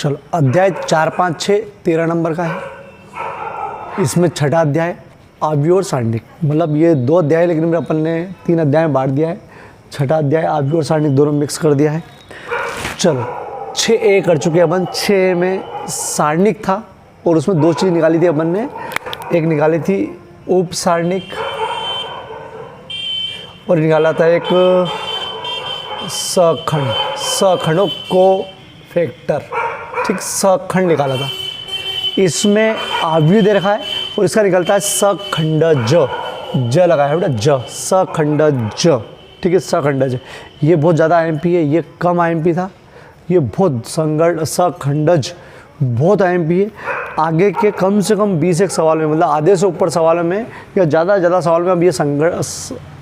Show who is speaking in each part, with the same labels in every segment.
Speaker 1: चलो अध्याय 4, 5, 6 13 नंबर का है। इसमें छठा अध्याय आव्यूह और सारणिक, मतलब ये 2 अध्याय लेकिन अपन ने 3 अध्याय में बांट दिया है। छठा अध्याय आव्यूह और सारणिक दोनों मिक्स कर दिया है। चलो 6A कर चुके अपन। 6A में सारणिक था और उसमें 2 चीज़ निकाली थी अपन ने। एक निकाली थी उप सारणिक और निकाला था एक सखंड, सखंडों को फैक्टर, ठीक, सखंड निकाला था। इसमें आव्यूह दे रखा है और इसका निकलता है सखंडज, ज लगाया है बेटा, ज, सखंडज, ठीक है, सखंडज। ये बहुत ज़्यादा आईएमपी है, ये कम आईएमपी था। ये बहुत सखंडज बहुत आईएमपी है। आगे के कम से कम 20 एक सवाल में, मतलब आधे से ऊपर सवालों में या ज़्यादा सवाल में अब ये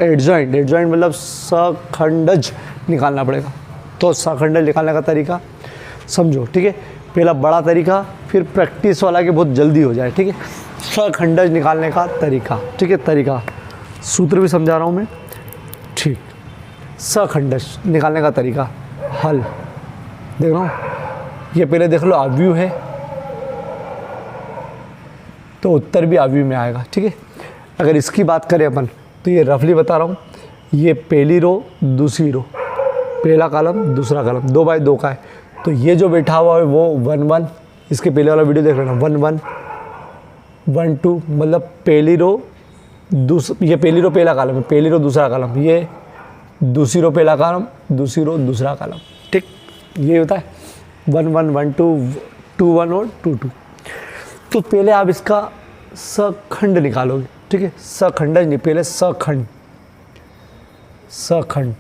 Speaker 1: एडजॉइंट मतलब सखंडज निकालना पड़ेगा। तो सखंडज निकालने का तरीका समझो, ठीक है। पहला बड़ा तरीका, फिर प्रैक्टिस वाला कि बहुत जल्दी हो जाए, ठीक है। सखंडज निकालने का तरीका, ठीक है, तरीका, सूत्र भी समझा रहा हूँ मैं, ठीक। सखंडज निकालने का तरीका, हल देख रहा हूँ। ये पहले देख लो आव्यूह है तो उत्तर भी आव्यूह में आएगा, ठीक है। अगर इसकी बात करें अपन तो ये रफली बता रहा हूँ, ये पहली रो दूसरी रो, पहला कॉलम दूसरा कॉलम 2 बाई 2 का है। तो ये जो बैठा हुआ है वो 1 1, इसके पहले वाला वीडियो देख लेना, 1 1 1 2, मतलब पहली रो ये पहली रो पहला कॉलम है, पहली रो दूसरा कॉलम, ये दूसरी रो पहला कॉलम, दूसरी रो दूसरा कॉलम, ठीक। ये होता है 1 1 1 2 2 1 और 2 2। तो पहले आप इसका सखंड निकालोगे, ठीक है। सखंडज नहीं, पहले सखंड, सखंड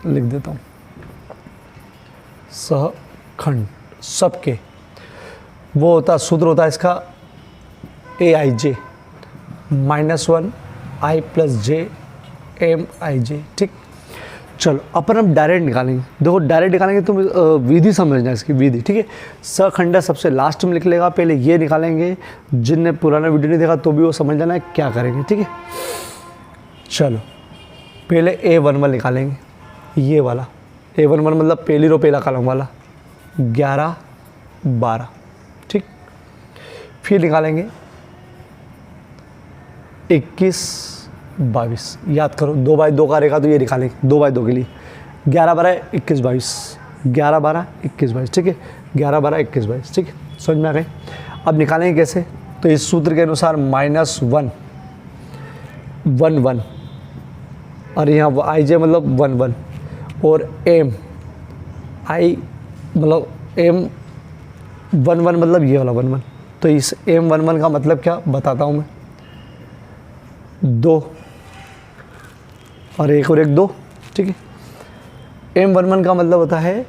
Speaker 1: लिख देता हूँ, सखंड सबके। वो होता सूत्र होता है इसका AIJ -1 I + J MIJ, ठीक। चलो अपन हम डायरेक्ट निकालेंगे। देखो डायरेक्ट निकालेंगे तो विधि समझना इसकी, विधि, ठीक है। सखंड सबसे लास्ट में लिख लेगा, पहले ये निकालेंगे। जिनने पुराना वीडियो नहीं देखा तो भी वो समझ लेना है क्या करेंगे, ठीक है। चलो पहले A11 निकालेंगे, ये वाला A11 मतलब पहली रो पहला कॉलम वाला, 11 12, ठीक। फिर निकालेंगे 21 22, याद करो 2 बाई 2 का रहेगा तो ये निकालेंगे 2 बाई 2 के लिए, 11 12 21 22, 11 12 21 22, ठीक है, 11 12 21 22, ठीक है, समझ में आ गए। अब निकालेंगे कैसे, तो इस सूत्र के अनुसार -1 1 1 और यहाँ IJ मतलब 1 1 और M I मतलब M 1 1 मतलब ये वाला 1 1। तो इस M 1 1 का मतलब क्या बताता हूँ मैं, 2 और 1 और 1 2, ठीक है। M 1 1 का मतलब होता है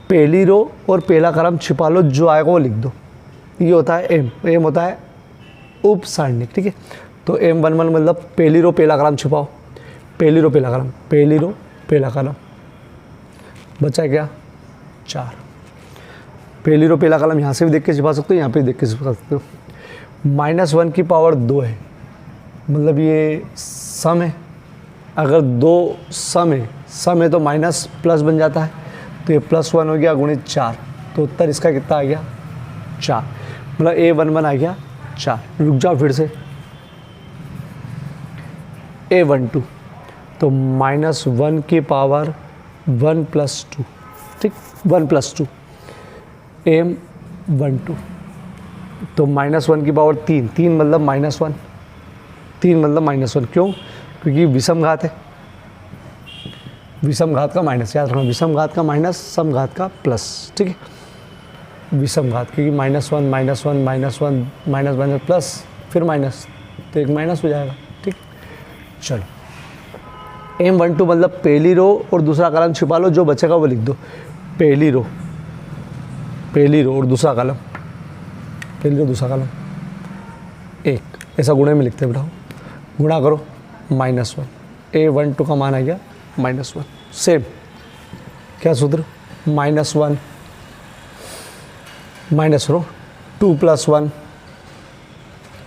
Speaker 1: पहली रो और पहला कॉलम छिपा लो, जो आएगा वो लिख दो, ये होता है M होता है उप सारणिक, ठीक है। तो M 1 1 मतलब पहली रो पहला कॉलम छिपाओ, पहली रो पहला कॉलम, पहली रो पहला कॉलम, बचा क्या 4। पहली रो पहला कॉलम यहाँ से भी देख के छिपा सकते हो, यहाँ पे देख के छिपा सकते हो। -1 की पावर 2 है, मतलब ये सम है। अगर 2 सम है तो माइनस प्लस बन जाता है, तो ये +1 हो गया गुणित 4। तो उत्तर इसका कितना आ गया 4, मतलब A11 आ गया 4। रुक जाओ फिर से, A12 तो -1 की पावर 1 + 2, ठीक, 1 + 2 M12 तो -1 की पावर 3, 3 मतलब -1, 3 मतलब -1, क्यों, क्योंकि विषम घात है, विषम घात का माइनस, याद रखना, विषम घात का माइनस, सम घात का प्लस, ठीक है। विषम घात क्योंकि -1 -1 माइनस प्लस फिर माइनस, तो एक माइनस हो जाएगा, ठीक। चलो M12 मतलब पहली रो और दूसरा कॉलम छिपा लो, जो बचेगा वो लिख दो, पहली रो और दूसरा कॉलम, पहली रो दूसरा कॉलम 1, ऐसा गुणे में लिखते बेटा, गुणा करो -1, A12 का मान आ गया -1। सेम क्या सूत्र, -1 माइनस रो 2 + 1,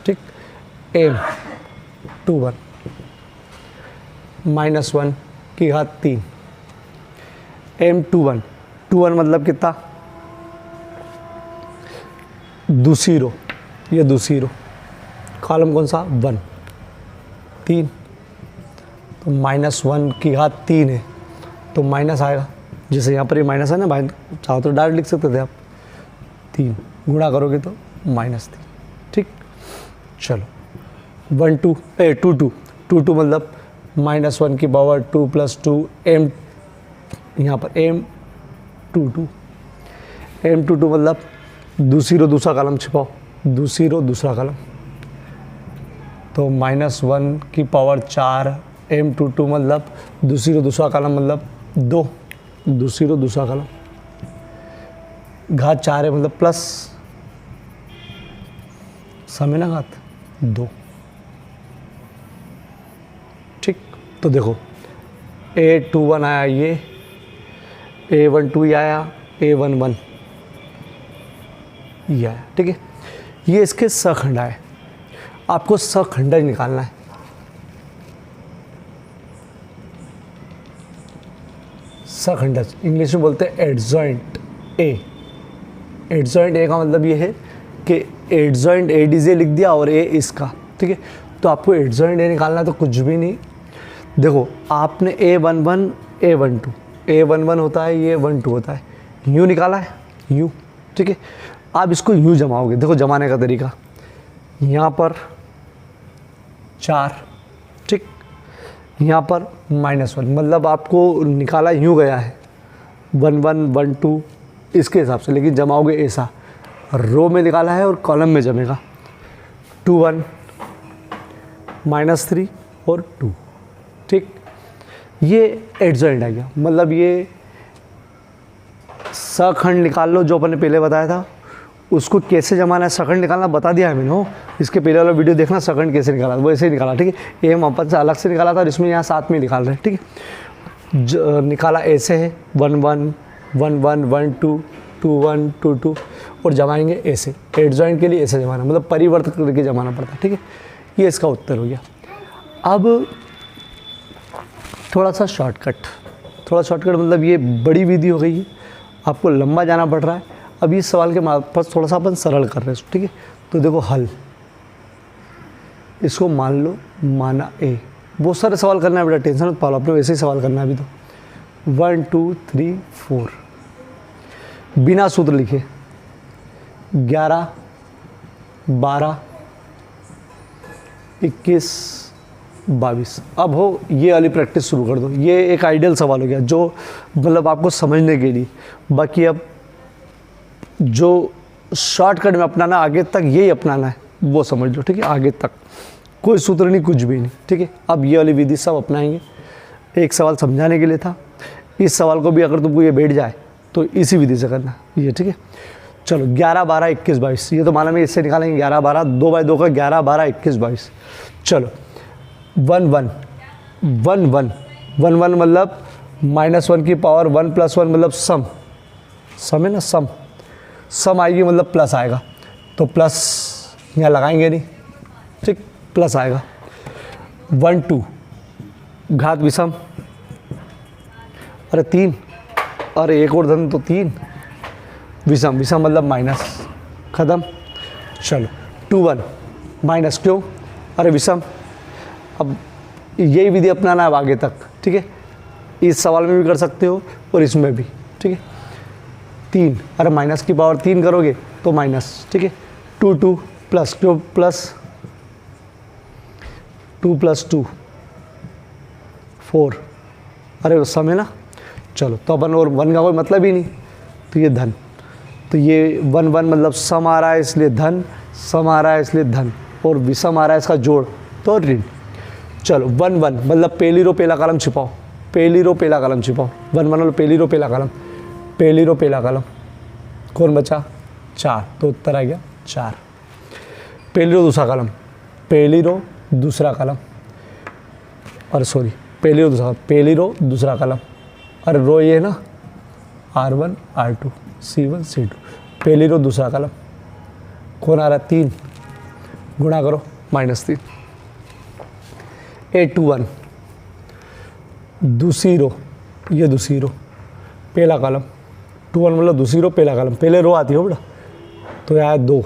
Speaker 1: ठीक, M21 -1 की घात 3, M21 21 मतलब कितना दूसरी रो, ये दूसरी रो, कॉलम कौन सा 1 3, तो -1 की घात 3 है तो माइनस आएगा, जैसे यहाँ पर ये माइनस है ना, भाई चाहो तो डायरेक्ट लिख सकते थे आप, 3 गुणा करोगे तो -3, ठीक। चलो 1 2 2 2 2 2 मतलब -1 की पावर 2 + 2 m, यहाँ पर m 2 2 m 2 2 मतलब दूसरी रो दूसरा कॉलम छिपाओ, दूसरी रो दूसरा कॉलम, तो -1 की पावर 4 m 2 2 मतलब दूसरी रो दूसरा कॉलम मतलब 2, दूसरी रो दूसरा कॉलम, घात 4 है मतलब प्लस, सम है ना घात 2, ठीक। तो देखो A21 आया, ये A12 ये आया, A11 ये आया, ठीक है। ये इसके सखंड आए, आपको सखंड निकालना है। सखंडज इंग्लिश में बोलते हैं एडजॉइंट ए। एडजॉइंट ए का मतलब ये है कि एडजॉइंट ADJ लिख दिया और ए इसका, ठीक है। तो आपको एडजॉइंट ए निकालना तो कुछ भी नहीं, देखो आपने A11 A12 A11 होता है, ये 12 होता है, यूँ निकाला है, यूँ, ठीक है। आप इसको यूँ जमाओगे, देखो जमाने का तरीका, यहाँ पर 4, ठीक, यहाँ पर -1 मतलब आपको निकाला यूँ गया है 1 1 1 2 इसके हिसाब से, लेकिन जमाओगे ऐसा, रो में निकाला है और कॉलम में जमेगा 2 1 -3 और 2, ठीक। ये एडजॉइंट आ गया, मतलब ये सखंड निकाल लो, जो अपन ने पहले बताया था उसको कैसे जमाना है, सखंड निकालना बता दिया है मैंने, हो इसके पहले वाला वीडियो देखना, सखंड कैसे निकाला वो ऐसे ही निकाला, ठीक है। ये हम अपन से अलग से निकाला था और इसमें यहाँ साथ में निकाल रहे हैं, ठीक है। निकाला ऐसे है 1 1 1 1 1 2 2 1 2 2 और जमाएंगे ऐसे, एडजॉइंट के लिए ऐसे जमाना, मतलब परिवर्तन करके जमाना पड़ता है, ठीक है। ये इसका उत्तर हो गया। अब थोड़ा सा शॉर्टकट, मतलब ये बड़ी विधि हो गई है, आपको लंबा जाना पड़ रहा है। अब इस सवाल के पास थोड़ा सा अपन सरल कर रहे हैं, ठीक है। तो देखो हल, इसको मान लो माना ए, बहुत सारे सवाल करना है बेटा, टेंशन मत पालो, आपने वैसे ही सवाल करना है अभी तो 1 2 3 4 बिना सूत्र लिखे 11 12 21 22। अब हो ये वाली प्रैक्टिस शुरू कर दो, ये एक आइडियल सवाल हो गया जो मतलब आपको समझने के लिए। बाकी अब जो शॉर्टकट में अपनाना, आगे तक यही अपनाना है, वो समझ लो, ठीक है। आगे तक कोई सूत्र नहीं, कुछ भी नहीं, ठीक है। अब ये वाली विधि सब अपनाएंगे, एक सवाल समझाने के लिए था, इस सवाल को भी अगर तुमको ये बैठ जाए तो इसी विधि से करना ये, ठीक है। चलो 11 12 21 22, ये तो मालूम है, इससे निकालेंगे 11 12, 2 बाई 2 का 11 12 21 22। चलो 1 1 1 1 1 1 मतलब -1 की पावर 1 + 1 मतलब सम है ना, सम आएगी मतलब प्लस आएगा, तो प्लस यहाँ लगाएंगे नहीं, ठीक, प्लस आएगा। 1 2 घात विषम, अरे 3, अरे एक और धन तो 3, विषम मतलब माइनस, ख़त्म। चलो 2 1 माइनस, क्यों, अरे विषम। अब यही विधि अपनाना है आगे तक, ठीक है। इस सवाल में भी कर सकते हो और इसमें भी, ठीक है। 3, अरे माइनस की पावर 3 करोगे तो माइनस, ठीक है। 2 2 प्लस, क्यों प्लस, 2 + 2 4, अरे वो सम है ना। चलो तो अपन और 1 का कोई मतलब ही नहीं, तो ये धन, तो ये 1 1 मतलब सम आ रहा है इसलिए धन, सम आ रहा है इसलिए धन, और विषम आ रहा है इसका जोड़ तो ऋण। चलो 1 1 मतलब पहली रो पहला कॉलम छिपाओ, पहली रो पहला कॉलम छिपाओ, 1 1 मतलब पहली रो पहला कॉलम, पहली रो पहला कॉलम, कौन बचा 4, तो उत्तर आ गया 4। पहली रो दूसरा कॉलम, पहली रो दूसरा कॉलम, और सॉरी पहली रो दूसरा कॉलम, अरे रो ये है ना R1 R2 C1 C2, पहली रो दूसरा कॉलम, कौन आ रहा है 3, गुणा करो -3। A21 दूसरी रो, ये दूसरी रो पहला कॉलम, 2 1 मतलब दूसरी रो पहला कॉलम, पहले रो आती हो बेटा, तो यहाँ 2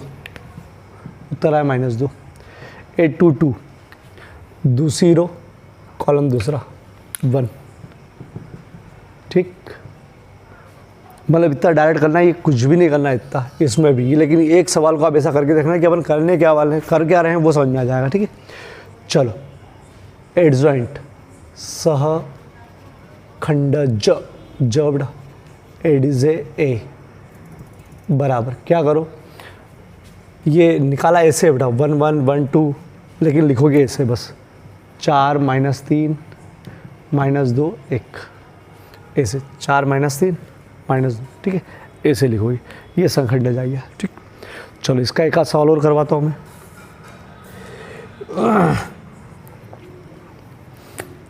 Speaker 1: उत्तर आया -2। 8 2 2, दूसरी रो कॉलम दूसरा 1। ठीक, मतलब इतना डायरेक्ट करना है, ये कुछ भी नहीं करना है इतना इसमें भी, लेकिन एक सवाल को आप ऐसा करके देखना कि अपन करने क्या वाले हैं, कर क्या रहे हैं वो समझ में आ जाएगा। ठीक है, चलो एडजॉइंट सह खंडज ज बेटा एडिजे ए बराबर क्या करो, ये निकाला ऐसे बेटा 1 1 1 2, लेकिन लिखोगे ऐसे बस 4 -3 -2 1, ऐसे 4 -3 -2। ठीक है, ऐसे लिखोगे, ये संखंड जाइए। ठीक, चलो इसका एक आध सवाल और करवाता हूँ मैं।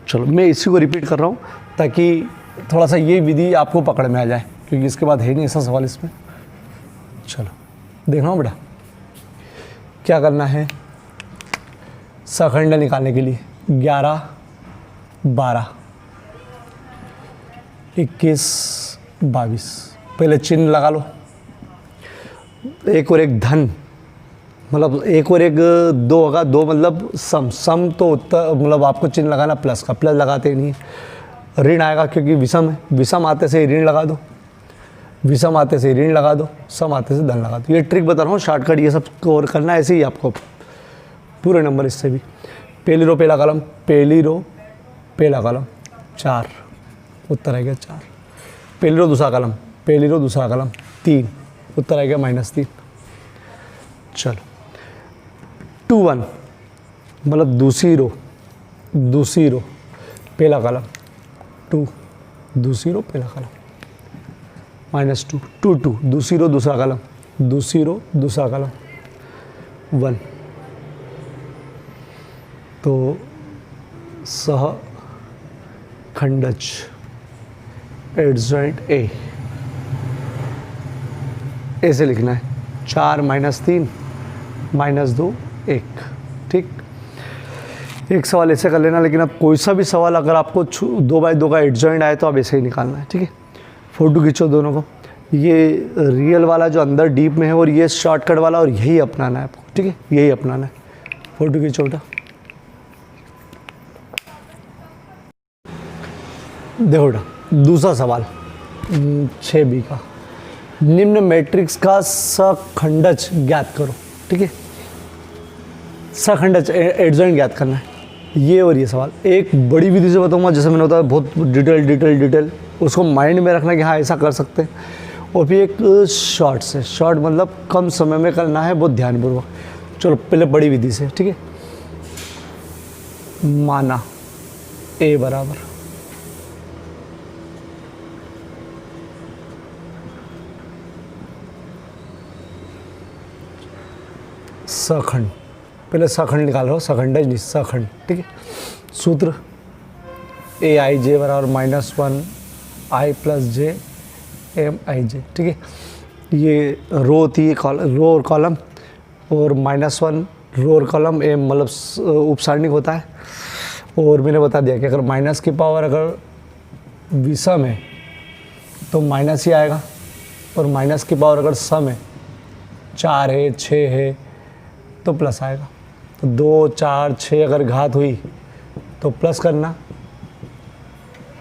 Speaker 1: चलो मैं इसी को रिपीट कर रहा हूँ ताकि थोड़ा सा ये विधि आपको पकड़ में आ जाए, क्योंकि इसके बाद है नहीं ऐसा सवाल इसमें। चलो देखना बेटा, क्या करना है सखंड निकालने के लिए 11 12 21 22, पहले चिन्ह लगा लो, एक और एक धन, मतलब एक और एक 2 होगा, 2 मतलब सम तो उत्तर मतलब आपको चिन्ह लगाना प्लस का, प्लस लगाते ही नहीं, ऋण आएगा क्योंकि विषम है, विषम आते से ही ऋण लगा दो, विषम आते से ऋण लगा दो, सम आते से धन लगा दो। ये ट्रिक बता रहा हूँ शॉर्टकट, ये सब और करना है ऐसे ही आपको पूरे नंबर इससे भी। पहली रो पहला कॉलम, पहली रो पहला कॉलम 4, उत्तर आएगा 4। पहली रो दूसरा कॉलम, पहली रो दूसरा कॉलम 3, उत्तर आएगा -3। चलो 2 1 मतलब दूसरी रो पहला कॉलम 2, दूसरी रो पहला कॉलम -2 2 2, दूसरी रो दूसरा कॉलम, दूसरी रो दूसरा कॉलम 1। तो सह खंडज एडजॉइंट ए ऐसे लिखना है 4 -3 -2 1। ठीक, एक सवाल ऐसे कर लेना, लेकिन अब कोई सा भी सवाल अगर आपको 2 बाई 2 का एडजॉइंट आए तो आप ऐसे ही निकालना है। ठीक है, फोटो खींचो दोनों को, ये रियल वाला जो अंदर डीप में है और ये शॉर्टकट वाला, और यही अपनाना है आपको। ठीक है, यही अपनाना है। फोटो खींचो बेटा, देखो बेटा दूसरा सवाल 6B का, निम्न मैट्रिक्स का सखंडज ज्ञात करो। ठीक है, सखंडज एडजॉइंट ज्ञात करना है, ये और ये सवाल एक बड़ी विधि से बताऊंगा, जैसे मैंने बताया बहुत डिटेल, उसको माइंड में रखना कि हाँ ऐसा कर सकते हैं, और फिर एक शॉर्ट से, शॉर्ट मतलब कम समय में करना है, बहुत ध्यानपूर्वक। चलो पहले बड़ी विधि से। ठीक है, माना ए बराबर सखंड, पहले सखंड निकाल रहा हूँ, सखंड नहीं सखंड। ठीक है, सूत्र AIJ बराबर -1 I + J MIJ। ठीक है, ये रो होती है, रो और कॉलम, और -1 रो और कॉलम, M मतलब उपसारणिक होता है। और मैंने बता दिया कि अगर माइनस की पावर अगर विषम है तो माइनस ही आएगा, और माइनस की पावर अगर सम है, 4 है 6 है तो प्लस आएगा। तो 2 4 6 अगर घात हुई तो प्लस करना,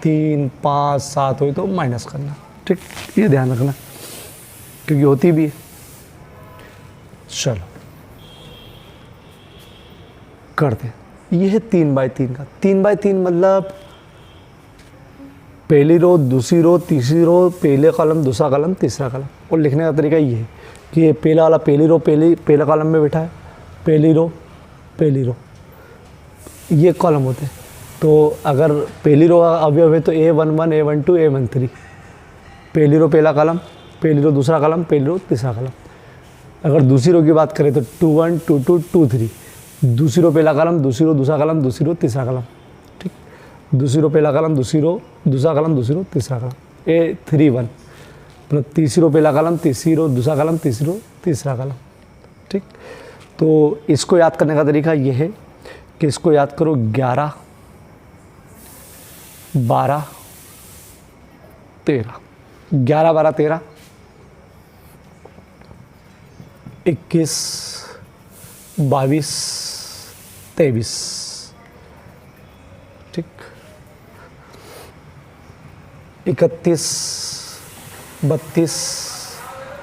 Speaker 1: 3 5 7 हुई तो माइनस करना। ठीक, ये ध्यान रखना क्योंकि होती भी है। चलो करते, ये है 3 बाई 3 का। 3 बाई 3 मतलब पहली रो दूसरी रो तीसरी रो, पहले कॉलम दूसरा कॉलम तीसरा कॉलम। और लिखने का तरीका ये है कि ये पहला वाला पहली रो पहला कॉलम में बैठा है, पहली रो ये कॉलम होते हैं। तो अगर पहली रो अवयव है तो A11 A12 A13, पहली रो पहला कॉलम, पहली रो दूसरा कॉलम, पहली रो तीसरा कॉलम। अगर दूसरी रो की बात करें तो 21 22 23, दूसरी रो पहला कॉलम, दूसरी रो दूसरा कॉलम, दूसरी रो तीसरा कॉलम। ठीक, दूसरी रो पहला कॉलम, दूसरी रो दूसरा कॉलम, दूसरी रो तीसरा कॉलम। A31 मतलब तीसरी रो पहला कॉलम, तीसरी रो दूसरा कॉलम, तीसरी रो तीसरा कॉलम। ठीक, तो इसको याद करने का तरीका ये है कि इसको याद करो 11 12 13, 11 12 13 21 22 23, ठीक, 31 32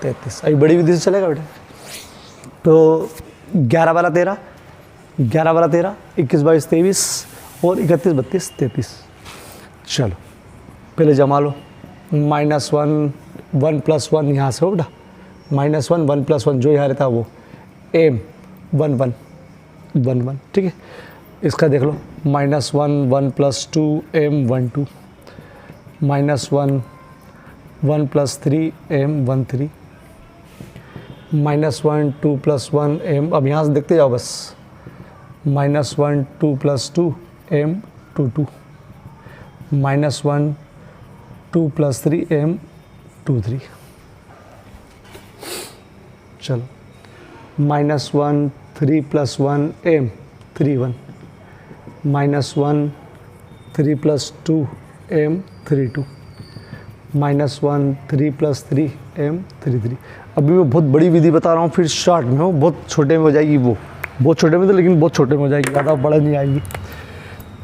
Speaker 1: 33। अभी बड़ी विधि से चलेगा बेटा। तो 11 वाला 13, 11 वाला 13, 21 22 23 और 31 32 33। चलो पहले जमा लो। -1 1 + 1 यहाँ से हो बेटा, -1 1 + 1 जो यहाँ रहता है वो m 1 1 1 1, ठीक है। इसका देख लो, -1 1 + 2 m 1 2, -1 1 + 3 m 1 3, -1 2 + 1 m, अब यहाँ से देखते जाओ बस, -1 2 + 2 m 2 2, -1 2 + 3 m 2 3। चलो, -1 3 + 1 m 3 1, -1 3 + 2 m 3 2, -1 3 + 3 m 3 3। अभी मैं बहुत बड़ी विधि बता रहा हूँ, फिर शॉर्ट में हो, बहुत छोटे में हो जाएगी वो, बहुत छोटे में तो, लेकिन बहुत छोटे में हो जाएगी, ज़्यादा बड़ा नहीं आएगी।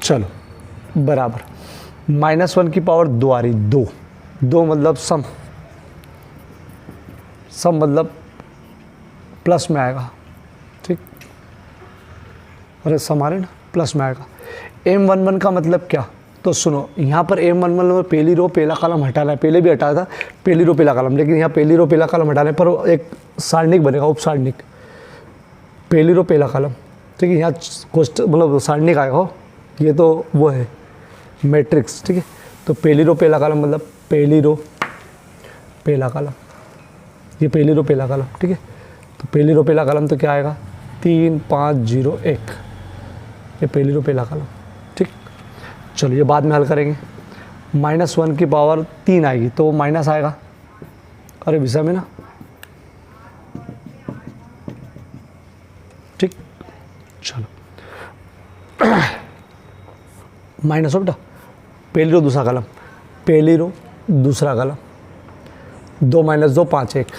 Speaker 1: चलो बराबर, -1 की पावर 2 आ रही, 2 2 मतलब सम मतलब प्लस में आएगा, ठीक, अरे सम आ रहे ना, प्लस में आएगा। m11 का मतलब क्या, तो सुनो, यहाँ पर m11 में पहली रो पहला कॉलम हटाना है, पहले भी हटाया था पहली रो पहला कॉलम, लेकिन यहाँ पहली रो पहला कॉलम हटाने पर एक सारणिक बनेगा, उप सारणिक, पहली रो पहला कॉलम, ठीक है। यहाँ कोष्ट मतलब सारणिक आएगा हो, ये तो वो है मैट्रिक्स, ठीक है। तो पहली रो पहला कॉलम मतलब पहली रो पहला कॉलम, ये पहली रो पहला कॉलम, ठीक है। तो पहली रो पहला कॉलम तो क्या आएगा, 3 5 0 1, ये पहली रो पहला कॉलम, ठीक। चलो ये बाद में हल करेंगे। -1 की पावर 3 आएगी तो माइनस आएगा, अरे विषय में ना, ठीक। चलो माइनस हो बेटा, पहली रो दूसरा कॉलम, पहली रो दूसरा कॉलम, 2 - 2 5 1,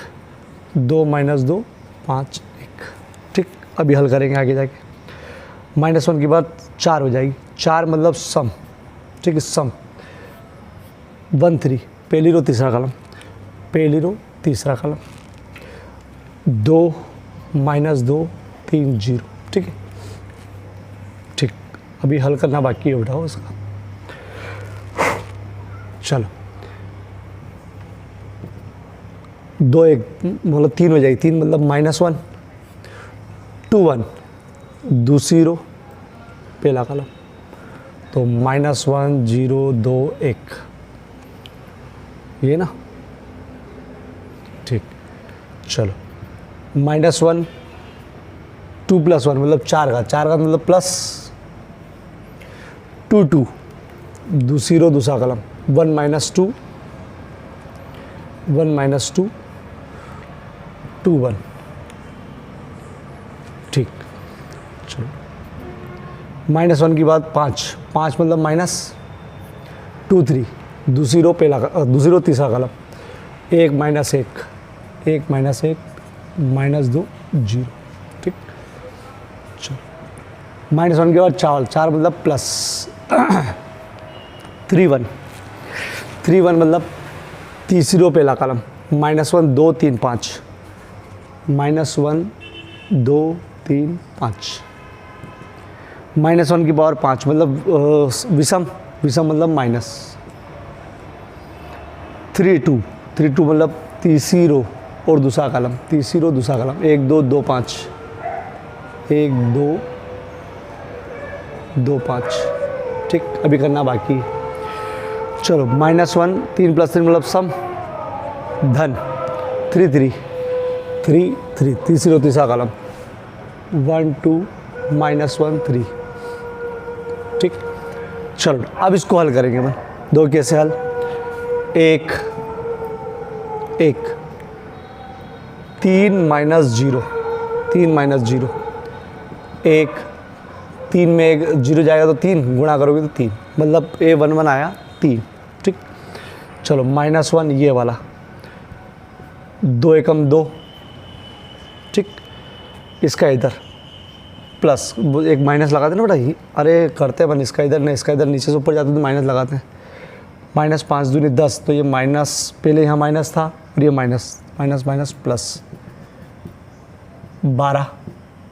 Speaker 1: 2 - 2 5 1, ठीक। अभी हल करेंगे आगे जाके। -1 की बात 4 हो जाएगी, 4 मतलब सम, ठीक है, सम 1 3, पहली रो तीसरा कॉलम, पहली रो तीसरा कॉलम, 2 - 2 3 0, ठीक है, ठीक। अभी हल करना बाकी है उठाओ इसका। चलो 2 1 मतलब 3 हो जाएगी, 3 मतलब -1 2 1, दूसरी रो पहला कॉलम, तो -1 0 2 1, ये ना, ठीक। चलो -1 2 + 1 मतलब 4 का मतलब प्लस 2 2, दूसरी रो दूसरा कॉलम, 1 - 2 1 - 2 2 1, ठीक। चलो -1 की बात 5 5 मतलब -2 3, दूसरी रो पहला दूसरी रो तीसरा कॉलम, 1 - 1 1 - 1 -2 0, ठीक। चलो -1 के बाद 4 मतलब प्लस 3 1 3 1 मतलब तीसरी रो पहला कॉलम, -1 2 3 5, -1 2 3 5, -1 की पावर 5 मतलब विषम मतलब माइनस, 3 2 मतलब तीसरी रो और दूसरा कॉलम, तीसरी रो दूसरा कॉलम, 1 2 2 5 1 2 2 5, ठीक। अभी करना बाकी है। चलो -1 3 + 3 मतलब सम धन, 3 3 3 3, तीसरी रो तीसरा कॉलम, 1 2 -1 3, ठीक। चलो अब इसको हल करेंगे अपन, दो कैसे हल, 1 1 3 - 0 3 - 0, 1 3 में 1 0 जाएगा तो 3 गुणा करोगे तो 3 मतलब A 1 1 आया 3, ठीक। चलो -1 ये वाला, 2 एकम 2, ठीक। इसका इधर प्लस एक माइनस लगाते ना बेटा, अरे करते अपन इसका इधर नहीं, इसका इधर, नीचे से ऊपर जाते तो माइनस लगाते हैं। माइनस 5 दूनी 10, तो ये माइनस, पहले यहाँ माइनस था और ये माइनस, माइनस माइनस प्लस 12,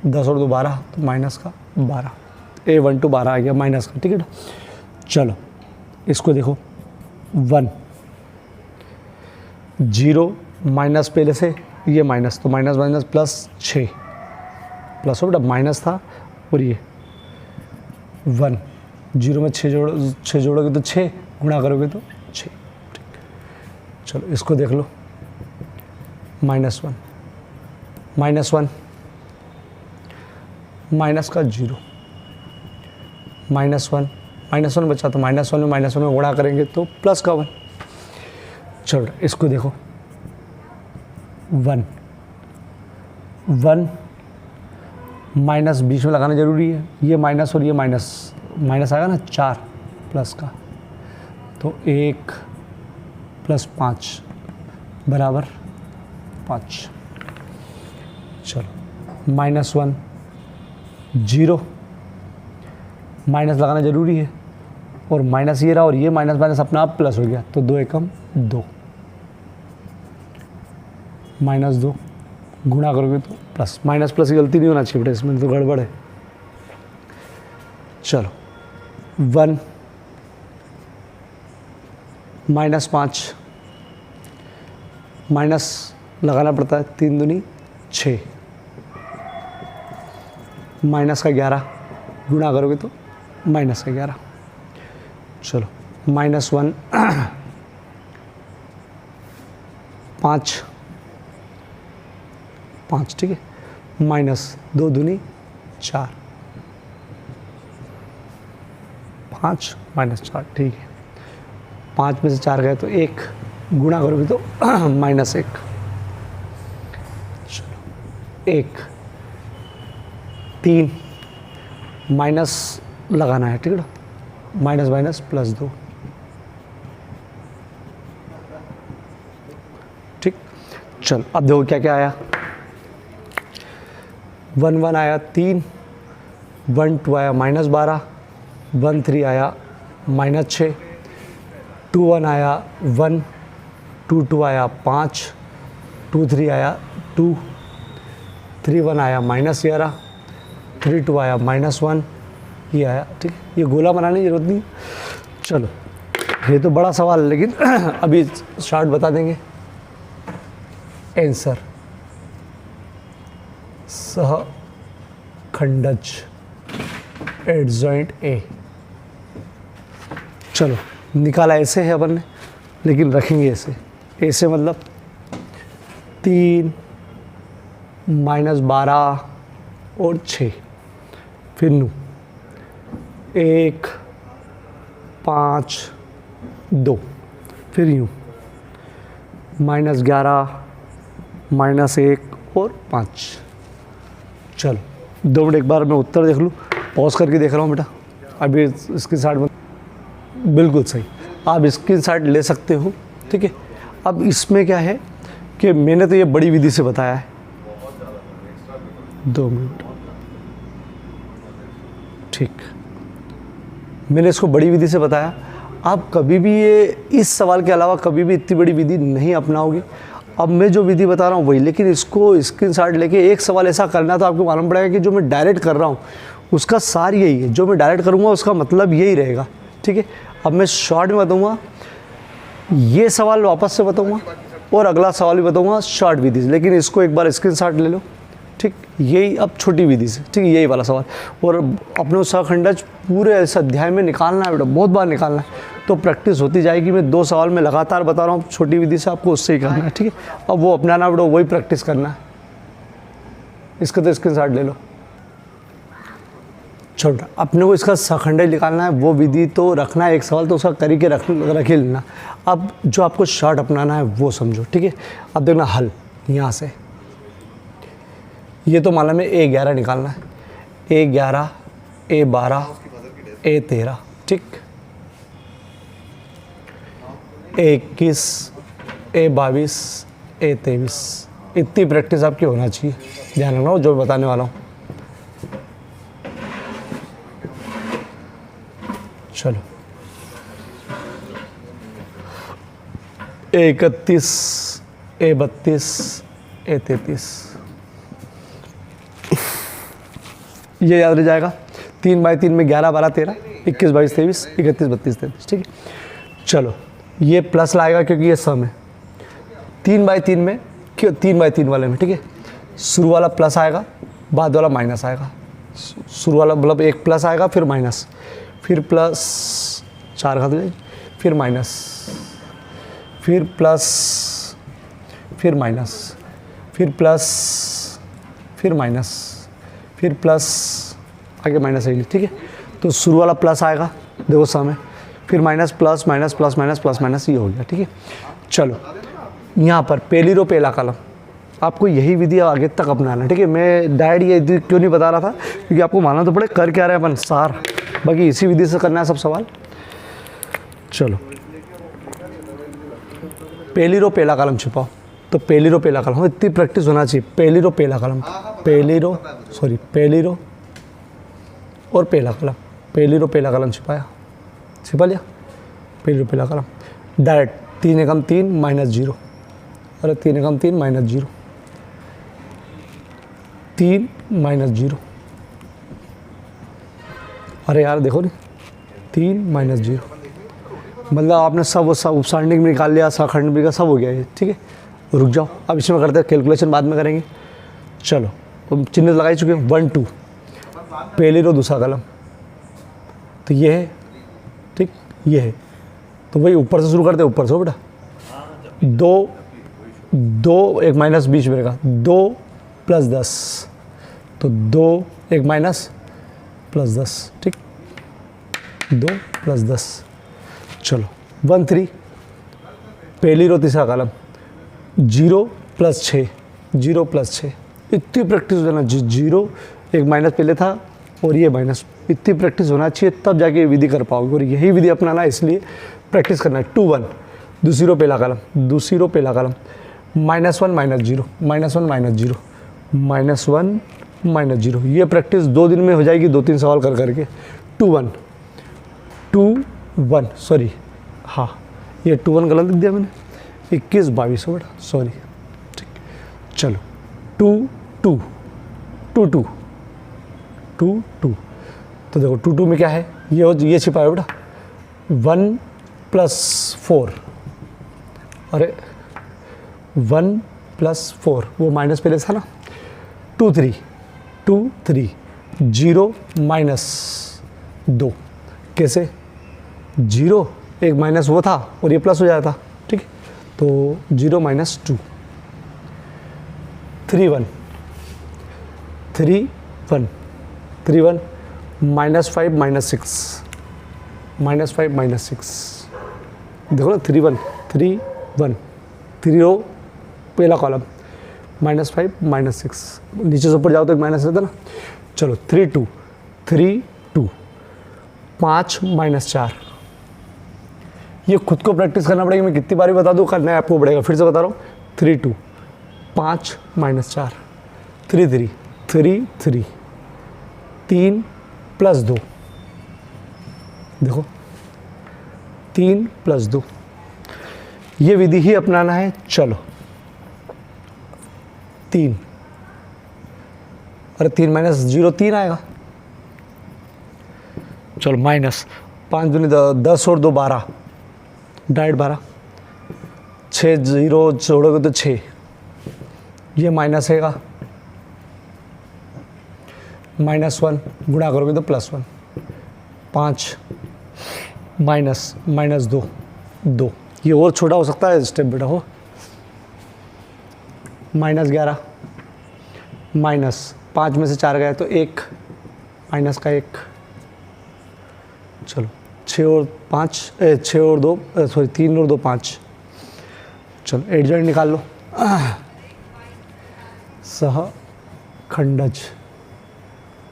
Speaker 1: 10 और 2 12, तो माइनस का 12, A12 12 आ गया माइनस का, ठीक है ना। चलो इसको देखो, 1 0 माइनस पहले से, ये माइनस, तो माइनस माइनस प्लस 6, प्लस हो बेटा, माइनस था और ये 1, 0 में 6 जोड़ोगे तो 6, गुणा करोगे तो 6, ठीक। चलो इसको देख लो, -1, -1 माइनस का 0, -1 बचा, तो -1 में -1 में गुणा करेंगे तो प्लस का 1। चलो इसको देखो, 1 माइनस बीच में लगाना जरूरी है, ये माइनस और ये माइनस, माइनस आएगा ना 4 प्लस का, तो 1 + 5 बराबर 5। चलो -1 0, माइनस लगाना ज़रूरी है, और माइनस ये रहा और ये माइनस माइनस अपना आप प्लस हो गया, तो 2 एकम 2, -2 गुणा करोगे तो प्लस, माइनस प्लस की गलती नहीं होना चाहिए बेटा, इसमें तो गड़बड़ है। चलो 1 -5, माइनस लगाना पड़ता है, 3 दूनी 6, माइनस का 11 गुणा करोगे तो माइनस का 11। चलो -1 5, ठीक है, -2 दूनी 4, 5 -4, ठीक है, 5 में से 4 गए तो 1, गुणा करोगे तो -1। चलो 1 3 माइनस लगाना है, ठीक है ना, माइनस माइनस प्लस 2, ठीक। चल अब देखो क्या क्या आया, 1 1 आया 3, 1 2 आया -12, 1 3 आया -6, 2 1 आया 1, 2 2 आया 5, 2 3 आया 2, 3 1 आया -11, 3 2 आया -1, ये आया, ठीक। ये गोला बनाने की जरूरत नहीं। चलो ये तो बड़ा सवाल है, लेकिन अभी शॉर्ट बता देंगे। आंसर सहखंडज एडजॉइंट ए। चलो निकाला ऐसे है अपन ने, लेकिन रखेंगे ऐसे, ऐसे मतलब 3 -12 और 6, फिर 1 5 2, फिर यूँ -11 -1 और 5। चलो 2 मिनट एक बार मैं उत्तर देख लूँ, पॉज करके देख रहा हूँ बेटा। अभी स्क्रीन शॉट में बिल्कुल सही, आप स्क्रीन शॉट ले सकते हो, ठीक है। अब इसमें क्या है कि मैंने तो ये बड़ी विधि से बताया है, 2 मिनट, ठीक, मैंने इसको बड़ी विधि से बताया। आप कभी भी ये इस सवाल के अलावा कभी भी इतनी बड़ी विधि नहीं अपनाओगे। अब मैं जो विधि बता रहा हूँ वही, लेकिन इसको स्क्रीनशॉट लेके एक सवाल ऐसा करना तो आपको मालूम पड़ेगा कि जो मैं डायरेक्ट कर रहा हूँ उसका सार यही है, जो मैं डायरेक्ट करूँगा उसका मतलब यही रहेगा, ठीक है। अब मैं शॉर्ट में बताऊँगा, ये सवाल वापस से बताऊँगा और अगला सवाल भी बताऊँगा शॉर्ट विधि से, लेकिन इसको एक बार स्क्रीनशॉट ले लो, ठीक। यही अब छोटी विधि से, ठीक, यही वाला सवाल। और अपने सहखंडज पूरे इस अध्याय में निकालना है बेटा, बहुत बार निकालना है, तो प्रैक्टिस होती जाएगी। मैं 2 सवाल में लगातार बता रहा हूँ छोटी विधि से, आपको उससे ही करना है, ठीक है। अब वो अपनाना बेटा, वही प्रैक्टिस करना है। इसका तो स्क्रीनशॉट ले लो। छोटा अपने को इसका सहखंडज निकालना है, वो विधि तो रखना है, एक सवाल तो उसका करके रख ही लेना। अब जो आपको शॉर्ट अपनाना है वो समझो, ठीक है। अब देखना हल यहाँ से, ये तो मालूम है A11 निकालना है, A11 A12 A13, ठीक, A21 A22 A23। इतनी प्रैक्टिस आपकी होना चाहिए, ध्यान रखना जो बताने वाला हूँ। चलो A31, A32, A33, ये याद रह जाएगा। 3 बाई 3 में 11, 12, 13, 21, 22, 23, 31, 32, 33, ठीक है। चलो ये प्लस लाएगा क्योंकि ये सम है। 3 बाई 3 में, क्यों 3 बाई 3 वाले में, ठीक है, शुरू वाला प्लस आएगा, बाद वाला माइनस आएगा। शुरू वाला मतलब एक प्लस आएगा, फिर माइनस, फिर प्लस 4 खा जाएगी, फिर माइनस, फिर प्लस, फिर माइनस, फिर प्लस, फिर माइनस, फिर प्लस, आगे माइनस आएगी, ठीक है। तो शुरू वाला प्लस आएगा, देखो सम है, फिर minus, plus minus, plus minus, plus minus, ये हो गया, ठीक है। चलो यहाँ पर पहली रो पहला कॉलम, आपको यही विधि आगे तक अपनाना है, ठीक है। मैं डायरेक्ट ये विधि क्यों नहीं बता रहा था, क्योंकि आपको मानना तो पड़े कर क्या रहे हैं अपन, सार, बाकी इसी विधि से करना है सब सवाल। चलो पहली रो पहला कॉलम छिपाओ, तो पहली रो पहला कॉलम, इतनी प्रैक्टिस होना चाहिए। पहली रो पहला कॉलम, पहली रो और पहला कॉलम, पहली रो पहला कॉलम छिपाया, छिपा लिया, पहली रो पहला कॉलम, डायरेक्ट 3 एकम 3 माइनस 0, अरे 3 एकम 3 माइनस 0, 3 माइनस 0, अरे यार देखो नहीं, 3 माइनस 0, मतलब आपने सब उपसारणिक में निकाल लिया, सहखंड भी का सब हो गया ये, ठीक है। रुक जाओ, अब इसमें करते हैं कैलकुलेशन, बाद में करेंगे। चलो तो चिन्ह लगा ही चुके हैं, 1 2, पहली रो दूसरा कॉलम, तो ये है, ठीक, ये है, तो वही ऊपर से शुरू करते हैं, ऊपर से हो बेटा, 2 एक माइनस बीच में रहेगा, 2 प्लस 10, तो 2 एक माइनस प्लस 10, ठीक, 2 प्लस 10। चलो 1 3, पहली रो तीसरा कॉलम, 0 प्लस 6, 0 प्लस 6, इतनी प्रैक्टिस होना चाहिए। 0 एक माइनस पहले था और ये माइनस, इतनी प्रैक्टिस होना चाहिए, तब जाके ये विधि कर पाओगे, और यही विधि अपनाना है, इसलिए प्रैक्टिस करना है। 2 1, दूसरी रो पहला कॉलम, दूसरी रो पहला कॉलम, -1 माइनस 0, -1 माइनस 0, -1 माइनस 0, ये प्रैक्टिस 2 दिन में हो जाएगी, 2-3 सवाल कर करके। 2 1, 2 1, सॉरी, हाँ ये 2 1 गलत लिख दिया मैंने, 21 22 हो बेटा, सॉरी, ठीक। चलो 2 2 2 2 2 2, तो देखो 2 2 में क्या है, ये छिपा है बेटा, 1 प्लस 4, अरे 1 प्लस 4, वो माइनस पहले था ना। 2 3 2 3, 0 माइनस 2, कैसे, 0 एक माइनस वो था और ये प्लस हो जाता, ठीक है, तो 0 माइनस 2, 3 1 3 1 3 1, -5 -6, -5 -6, देखो ना, 3 1 3 1, 3 रो पहला कॉलम, -5 -6, नीचे से ऊपर जाओ तो एक माइनस रहता ना। चलो 3 2 3 2, 5 -4, ये खुद को प्रैक्टिस करना पड़ेगा, मैं कितनी बारी बता दूँ, करना है आपको पड़ेगा, फिर से बता रहा हूँ। 3 2, 5 -4, 3 3 3 3, 3 प्लस 2, देखो 3 प्लस 2, ये विधि ही अपनाना है। चलो 3, अरे 3 माइनस 0 3 आएगा, चलो माइनस 5 दूनी 10 और 2 12, डायरेक्ट 12, 6 0 जोड़ोगे तो 6, ये माइनस हैगा, -1 गुणा करोगे तो +1, 5 माइनस -2 2, ये और छोटा हो सकता है स्टेप बेटा, हो -11, -5 में से 4 गया तो 1, माइनस का 1, चलो 6 और 2 सॉरी 3 और 2 5, चलो एडजॉइंट निकाल लो। सहखंडज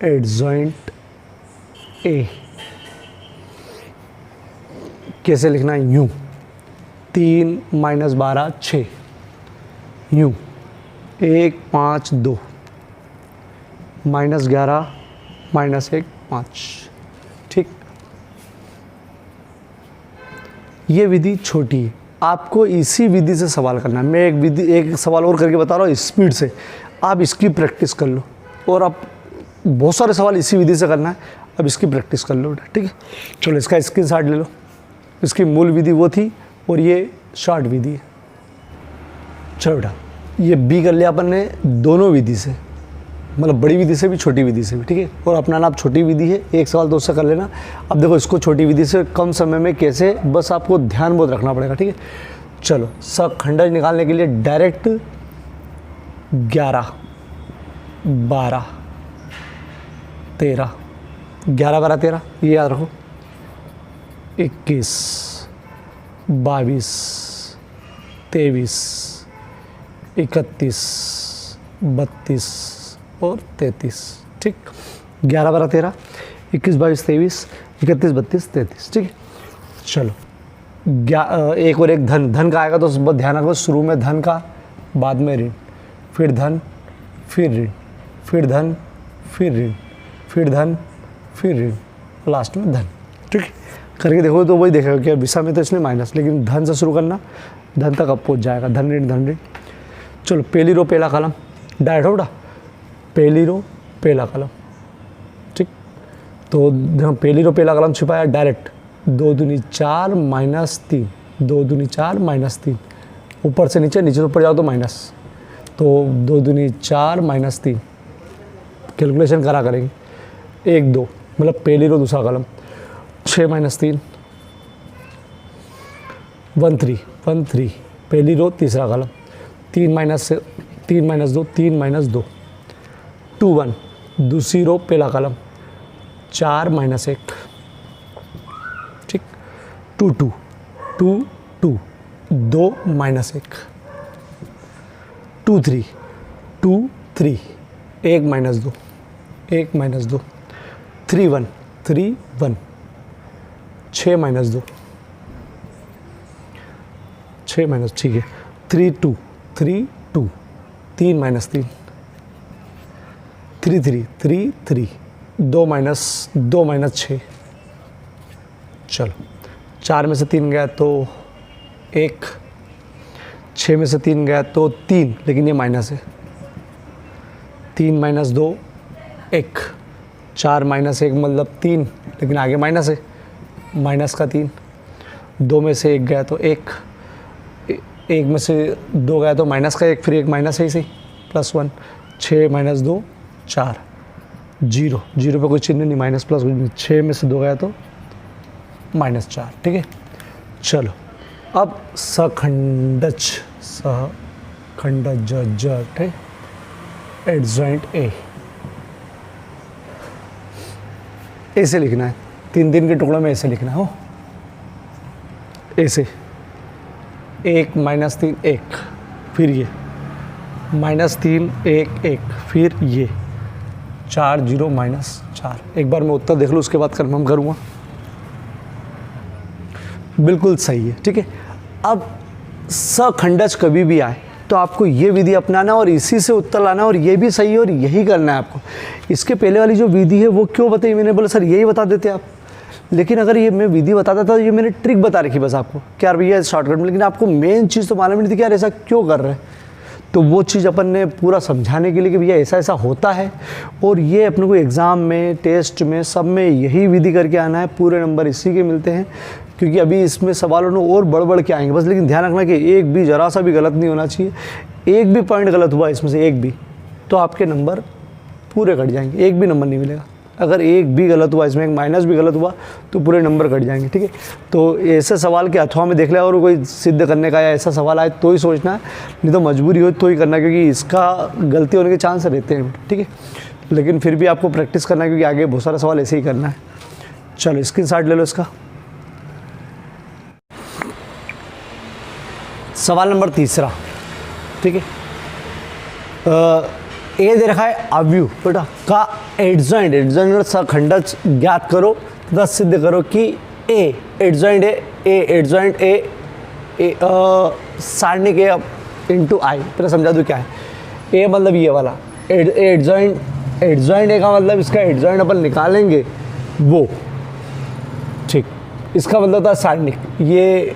Speaker 1: एडजॉइंट ए कैसे लिखना है, यूँ 3 -12 6, यूँ 1 5 2, -11 -1 5, ठीक। ये विधि छोटी है, आपको इसी विधि से सवाल करना है। मैं एक सवाल और करके बता रहा हूँ स्पीड से, आप इसकी प्रैक्टिस कर लो। और आप बहुत सारे सवाल इसी विधि से करना है, अब इसकी प्रैक्टिस कर लो बेटा, ठीक है। चलो इसका स्क्रीनशॉट ले लो। इसकी मूल विधि वो थी और ये शॉर्ट विधि है। चलो बेटा, ये बी कर लिया अपन ने दोनों विधि से, मतलब बड़ी विधि से भी छोटी विधि से भी, ठीक है। और अपना नाम छोटी विधि है, एक सवाल तो उससे कर लेना। अब देखो इसको छोटी विधि से कम समय में कैसे, बस आपको ध्यान बहुत रखना पड़ेगा, ठीक है। चलो सखंडज निकालने के लिए डायरेक्ट 11, 12, 13, 11, 12, 13 ये याद रखो, 21, 22, 23, 31, 32 और 33, ठीक। 11, 12, 13, 21, 22, 23, 31, 32, 33, ठीक है। चलो एक और एक धन का आएगा तो बहुत ध्यान रखो, शुरू में धन का, बाद में ऋण, फिर धन, फिर ऋण, फिर धन, फिर ऋण, फिर धन, फिर ऋण, लास्ट में धन, ठीक है। करके देखो तो वही देखेगा कि विषय में तो इसने माइनस, लेकिन धन से शुरू करना, धन तक अब पहुँच जाएगा, धन ऋण धन ऋण। चलो पहली रो पहला कॉलम डायरेक्ट हो बेटा, पहली रो पहला कॉलम, ठीक। तो जब पहली रो पहला कॉलम छिपाया डायरेक्ट 2 दूनी 4 -3, 2 दूनी 4 -3, ऊपर से नीचे, नीचे से ऊपर जाओ तो माइनस, तो 2 दूनी 4 -3 कैलकुलेशन करा करेंगे, 1 2 मतलब पहली रो दूसरा कॉलम, 6 -3 1 3 1 3 पहली रो तीसरा कॉलम, 3 -2 3 -2 2 1 दूसरी रो पहला कॉलम, 4 -1, ठीक। 2 2 2 2 2 -1 2 3 2 3 1 -2 1 -2 3 1 3 1 6 -2 6 ठीक है, 3 2 3 2 3 -3 3 3 3 3 2 -6। चलो 4 में से 3 गया तो 1, 6 में से 3 गया तो 3, लेकिन ये माइनस है, 3 -2 1, 4 -1 मतलब 3, लेकिन आगे माइनस है, माइनस का 3, 2 में से 1 गया तो 1, 1 में से 2 गया तो माइनस का 1, फिर 1 माइनस है इसे, +1, 6 -2 4, 0 0 पे कोई चिन्ह नहीं, माइनस प्लस कुछ नहीं, 6 में से 2 गया तो -4, ठीक है। चलो अब सखंडज ठीक, एडजॉइंट ए, ऐसे लिखना है, 3 के टुकड़ों में ऐसे लिखना हो, ऐसे 1 -3 1, फिर ये -3 1 1, फिर ये 4 0 -4। एक बार मैं उत्तर देख लूँ उसके बाद कंफर्म करूँगा। बिल्कुल सही है, ठीक है। अब सखंडज कभी भी आए तो आपको ये विधि अपनाना और इसी से उत्तर लाना, और ये भी सही है और यही करना है आपको। इसके पहले वाली जो विधि है वो क्यों बताई मैंने, बोला सर यही बता देते आप, लेकिन अगर ये मैं विधि बताता था तो ये मैंने ट्रिक बता रखी बस आपको, क्या यार भैया शॉर्टकट में, लेकिन आपको मेन चीज़ तो मालूम नहीं थी कि यार ऐसा क्यों कर रहे हैं। तो वो चीज़ अपन ने पूरा समझाने के लिए कि भैया ऐसा ऐसा होता है, और ये अपने को एग्ज़ाम में, टेस्ट में, सब में यही विधि करके आना है, पूरे नंबर इसी के मिलते हैं। क्योंकि अभी इसमें सवालों में और बढ़ के आएंगे बस, लेकिन ध्यान रखना कि एक भी ज़रा सा भी गलत नहीं होना चाहिए। एक भी पॉइंट गलत हुआ इसमें से एक भी, तो आपके नंबर पूरे कट जाएंगे, एक भी नंबर नहीं मिलेगा। अगर एक भी गलत हुआ इसमें, एक माइनस भी गलत हुआ तो पूरे नंबर कट जाएंगे, ठीक है। तो ऐसे सवाल के अथवा में देख लिया, और कोई सिद्ध करने का या ऐसा सवाल आए तो ही सोचना है, नहीं तो मजबूरी हो तो ही करना, क्योंकि इसका गलती होने के चांस रहते हैं, ठीक है। लेकिन फिर भी आपको प्रैक्टिस करना है, क्योंकि आगे बहुत सारा सवाल ऐसे ही करना है। चलो स्क्रीनशॉट ले लो इसका। सवाल नंबर 3, ठीक है। ए दे रखा है अवयव बेटा का एडजॉइंट, एडजॉइंट सखंडज ज्ञात करो तथा सिद्ध करो कि ए एडजॉइंट है, ए एडजॉइंट ए सारणिक ए इंटू आई। पहले समझा दूँ क्या है ए, मतलब ये वाला एडजॉइंट, एडजॉइंट ए का मतलब इसका एडजॉइंट अपन निकालेंगे वो, ठीक। इसका मतलब था सारणिक, ये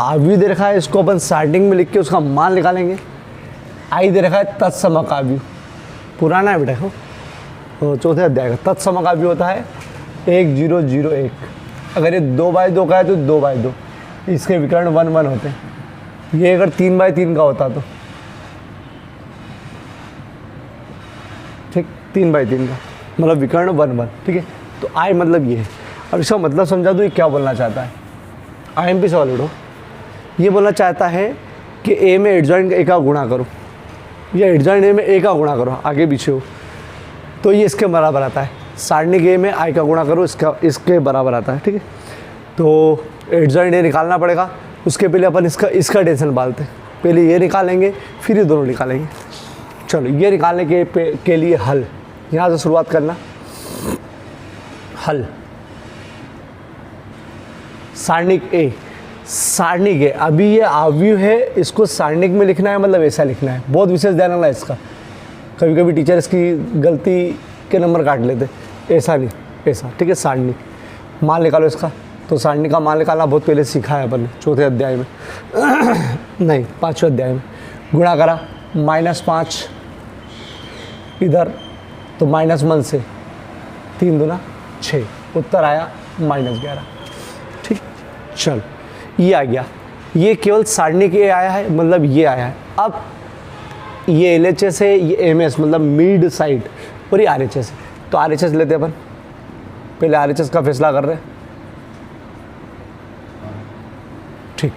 Speaker 1: आव्यूह दे रखा है, इसको अपन स्टार्टिंग में लिख के उसका मान निकालेंगे। आई दे रखा है तत्समक आव्यूह, पुराना है बेटा, तो चौथे अध्याय का तत्समक आव्यूह होता है 1 0 0 1। अगर ये 2/2 का है तो 2/2, इसके विकर्ण 1 1 होते हैं। ये अगर 3/3 का होता तो ठीक, 3/3 का मतलब विकर्ण 1 1, ठीक है। तो आई मतलब ये है। अब इसका मतलब समझा दो, ये क्या बोलना चाहता है। IMP सवाल उठो, ये बोलना चाहता है कि ए में एडजॉइंट ए का गुणा करो, या एडजॉइंट ए में ए का गुणा करो, आगे पीछे हो तो ये इसके बराबर आता है। सारणिक ए में आई का गुणा करो, इसके बराबर आता है, ठीक है। तो एडजॉइंट ए निकालना पड़ेगा, उसके पहले अपन इसका टेंशन डालते हैं। पहले ये निकालेंगे, फिर ये दोनों निकालेंगे। चलो, ये निकालने के लिए हल, यहाँ से शुरुआत करना। हल सारणिक ए, सारणिक है, अभी ये आव्यूह है, इसको सारणिक में लिखना है, मतलब ऐसा लिखना है। बहुत विशेष ध्यान रखना है इसका, कभी कभी टीचर इसकी गलती के नंबर काट लेते, ऐसा नहीं, ऐसा, ठीक है। सारणिक मान निकालो इसका, तो सारणिक का मान निकालना बहुत पहले सीखा है अपन ने, चौथे अध्याय में नहीं 5वें अध्याय में। गुणा करा -5 इधर, तो -1 से 3 दूना 6, उत्तर आया -11, ठीक। चल, ये आ गया, ये केवल सारणिक ए आया है, मतलब ये आया है। अब ये LHS है, ये MS मतलब मिड साइड, और ये RHS है। तो RHS लेते अपन, पहले RHS का फैसला कर रहे हैं, ठीक।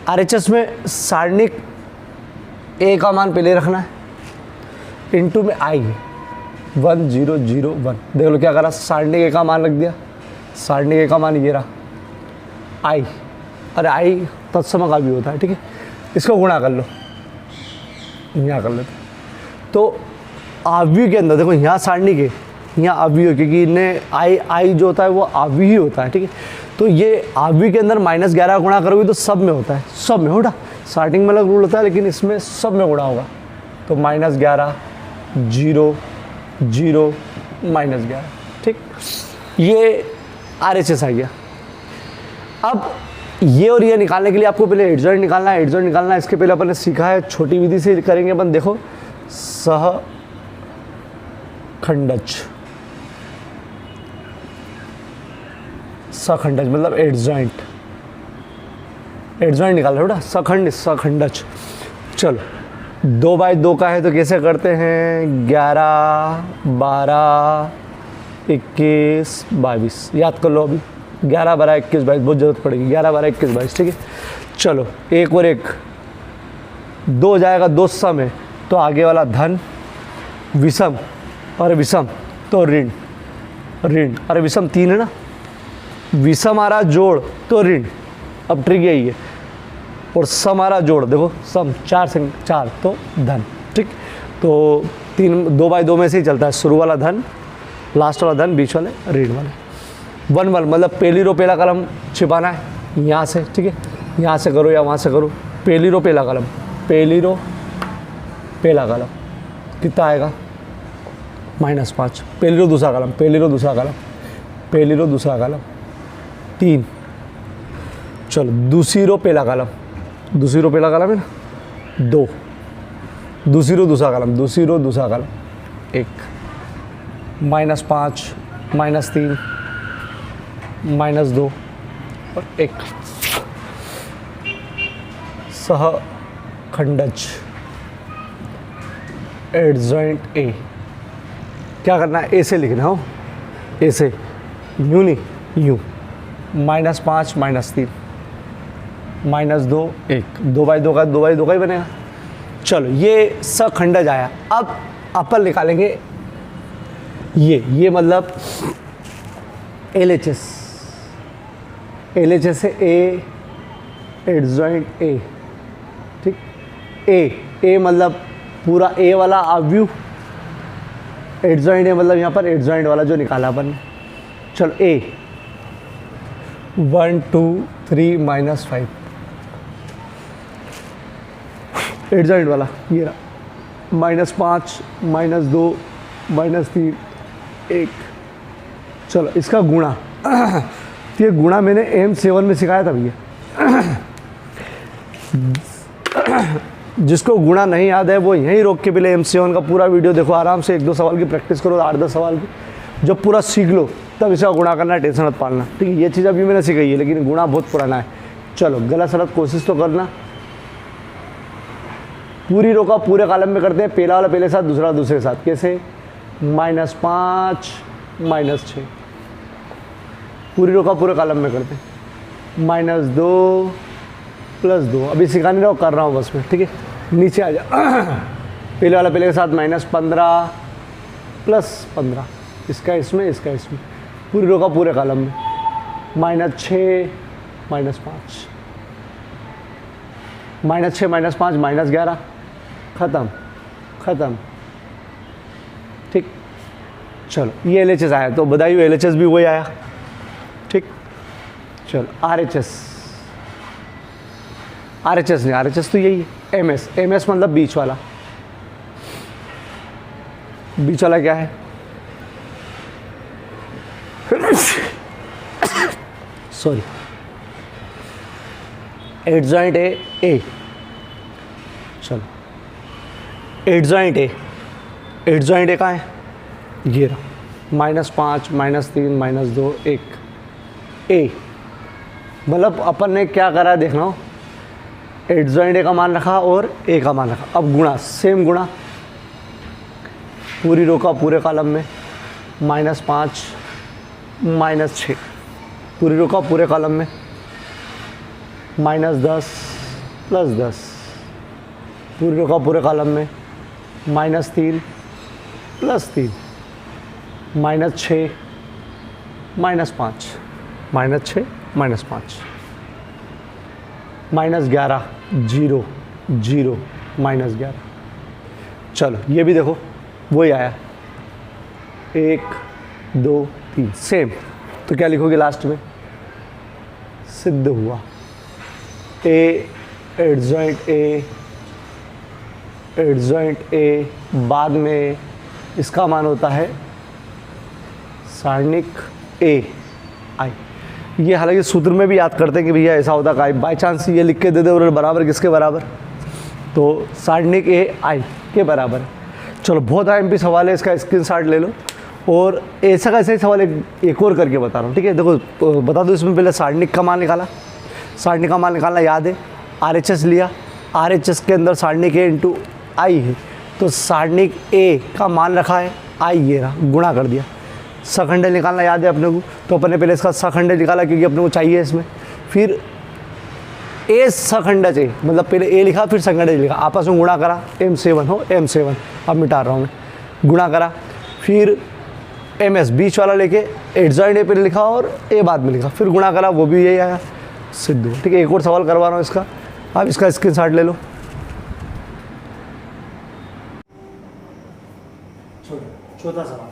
Speaker 1: RHS में सारणिक ए का मान पहले रखना है, इनटू में आई 1 0 0 1। देख लो क्या करा, सारणिक ए का मान रख दिया, सारणिक ए का मान ये रहा आई, अरे आई तत्समक आव्यूह होता है, ठीक है। इसको गुणा कर लो, यहाँ कर लेते। तो आव्यूह के अंदर देखो, यहाँ सारणिक है, यहाँ आव्यूह, क्योंकि इन्हें आई जो होता है वो आव्यूह ही होता है, ठीक है। तो ये आव्यूह के अंदर -11 गुणा करोगे तो सब में होता है, सब में होगा। स्टार्टिंग में अलग रूल होता है, लेकिन इसमें सब में गुणा होगा। तो -11 0 0 -11, ठीक। ये RHS आ गया। अब ये और ये निकालने के लिए आपको पहले एडजॉइंट निकालना है, एडजॉइंट निकालना है। इसके पहले अपन ने सीखा है, छोटी विधि से करेंगे अपन। देखो, सहखंडज, सखंडज मतलब एडजॉइंट, एडजॉइंट निकाल रहे हो, सखंडज। चलो, 2/2 का है तो कैसे करते हैं, 11 12 21 22, याद कर लो। अभी 11 12 21 22 बहुत ज़रूरत पड़ेगी, 11 12 21 22, ठीक है। चलो, 1 और 1 2 हो जाएगा, 2 सम है तो आगे वाला धन, विषम और विषम तो ऋण, अरे विषम 3 है ना, विषम आ रहा जोड़ तो ऋण। अब ट्रिक यही है, और सम आ रहा जोड़, देखो सम 4 तो धन, ठीक। तो 2/2 में से ही चलता है, शुरू वाला धन, लास्ट वाला धन, बीच वाले ऋण वाले। 1 1 मतलब पहली रो पहला कलम छिपाना है यहाँ से, ठीक है। यहाँ से करो या वहाँ से करो, पहली रो पहला कलम, पहली रो पहला कलम कितना आएगा, -5। पहली रो दूसरा कलम, पहली रो दूसरा कलम, पहली रो दूसरा कलम 3। चलो, दूसरी रो पहला कलम, दूसरी रो पहला कलम है ना 2, दूसरी रो दूसरा कलम, दूसरी रो दूसरा कलम 1, -5 -3 -2 और 1। सहखंडज एडजॉइंट ए, क्या करना है, ए से लिखना हो, ए से, यूँ नहीं, यूँ, -5 -3 -2 1, 2/2 का 2/2 का ही बनेगा। चलो, ये सखंडज आया। अब अपन निकालेंगे ये मतलब LHS से ए, एडजॉइंट ए, ठीक। ए मतलब पूरा ए वाला आव्यूह, एडजॉइंट ए मतलब यहाँ पर एडजॉइंट वाला जो निकाला अपन ने। चलो, ए 1 2 3 -5, एडजॉइंट वाला ये रहा, -5 -2 -3 1। चलो, इसका गुणा तो ये गुणा मैंने M7 में सिखाया था भैया, जिसको गुणा नहीं याद है वो यहीं रोक के पहले MC1 का पूरा वीडियो देखो, आराम से 1-2 सवाल की प्रैक्टिस करो, 8-10 सवाल की। जब पूरा सीख लो तब इसका गुणा करना, टेंशन मत पालना, ठीक है। ये चीज़ अभी मैंने सिखाई है, लेकिन गुणा बहुत पुराना है। चलो गलत सलत कोशिश तो करना। पूरी रो का पूरे कॉलम में करते हैं, पहला वाला पहले साथ, दूसरा वाला दूसरे साथ। कैसे? -5 -6। पूरी रो का पूरे कॉलम में करते हैं, -2 +2। अभी सिखा नहीं रहा हूँ, कर रहा हूँ बस में, ठीक है। नीचे आ जा। पहले वाला पहले के साथ -15 +15, इसका इसमें, इसका इसमें। पूरी रो का पूरे कॉलम में -6 -5, -6 -5 -11, ख़त्म ख़त्म, ठीक। चलो ये LHS आया, तो बधाई हो, LHS भी वही आया, ठीक। चलो RHS नहीं, RHS तो यही है। MS मतलब बीच वाला। बीच वाला क्या है? Sorry, adjoint A. चलो एडजॉइंट ए कहाँ है? ये रहा, -5 -3 -2 1 ए। मतलब अपन ने क्या करा देखना हो, एडजॉइंट ए का मान रखा और ए का मान रखा। अब गुणा, सेम गुणा, पूरी रो का पूरे कॉलम में -5 -6, पूरी रो का पूरे कॉलम में -10 +10, पूरी रो का पूरे कॉलम में -3 +3, -6 -5, -6 -5, -11 0 0 -11। चलो ये भी देखो वही आया, 1 2 3 सेम। तो क्या लिखोगे लास्ट में? सिद्ध हुआ। एडजॉइंट ए, बाद में इसका मान होता है सारणिक आई। ये हालांकि सूत्र में भी याद करते हैं कि भैया ऐसा होता है, बाई चांस ये लिख के दे दे और बराबर किसके बराबर, तो सारणिक आई के बराबर। चलो बहुत MP सवाल है, इसका स्क्रीनशॉट ले लो। और ऐसा कैसे सवाल एक और करके बता रहा हूँ, ठीक है। देखो बता दो, इसमें पहले सारणिक का मान निकाला, सारणिक का मान निकालना याद है। RHS लिया, RHS के अंदर सारणिक A × I है, तो सारणिक A का मान रखा है I, ये रहा, गुणा कर दिया। सखंडल निकालना याद है अपने को, तो अपने पहले इसका सखंडल निकाला क्योंकि अपने को चाहिए इसमें। फिर A सखंडज A, मतलब पहले A लिखा फिर सखंडज लिखा, आपस में गुणा करा, M7 हो M7। अब मिटा रहा हूँ मैं, गुणा करा। फिर MS बीच वाला लेके एडजॉइंट ए पहले लिखा और A बाद में लिखा, फिर गुणा करा, वो भी यही आया, सिद्ध हो। ठीक है, एक और सवाल करवा रहा हूँ इसका, आप इसका स्क्रीनशॉट ले लो। चौथा सवाल,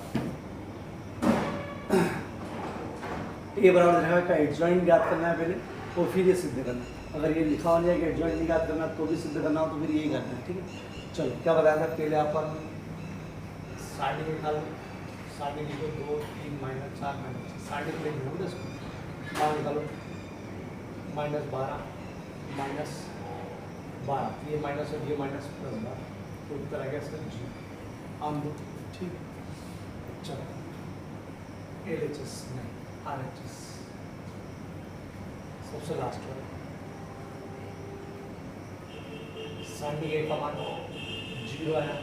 Speaker 1: ए बराबर दिखाया का एडजॉइंट ज्ञात करना है पहले और फिर ये सिद्ध करना है। अगर ये लिखा हो जाए कि एडजॉइंट नहीं ज्ञात करना तो भी सिद्ध करना हो तो फिर यही करना है। ठीक है, चलो क्या बताया था पहले अपन सारणी निकालो, सारणी लिखो 2 3 -4 -6 सारणी को लिखो 10 मान निकालो -12 -12 ये माइनस और ये माइनस प्लस 12 तो उत्तर आ गया इसका जी आम दो। ठीक है, चलो LHS नहीं RHS सबसे लास्ट वाला सारणी ए का मान 0 आया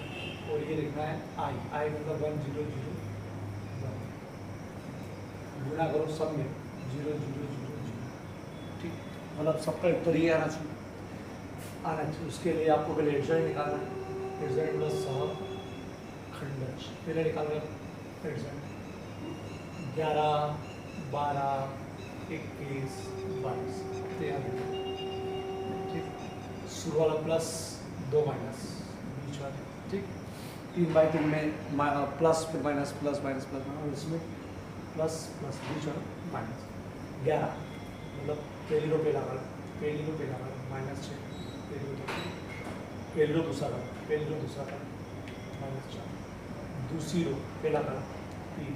Speaker 1: और ये लिखना है I मतलब 1 0 0 1 गुणा करो सब में 0 0 0 0। ठीक, मतलब सबका उत्तर ये आना चाहिए उसके लिए आपको पहले एडजॉइंट निकालना है। एडजॉइंट प्लस सहखंडज पहले निकालना है एडजॉइंट 11 12 21 22 13। ठीक, शुरू वाला प्लस 2 माइनस बीच वाला। ठीक, 3/3 में प्लस फिर माइनस प्लस माइनस प्लस और इसमें प्लस प्लस बीच वाला माइनस 11 मतलब पहली रो पहला वाला -6 पहली रो दूसरा वाला -4 दूसरी रो पहला वाला 3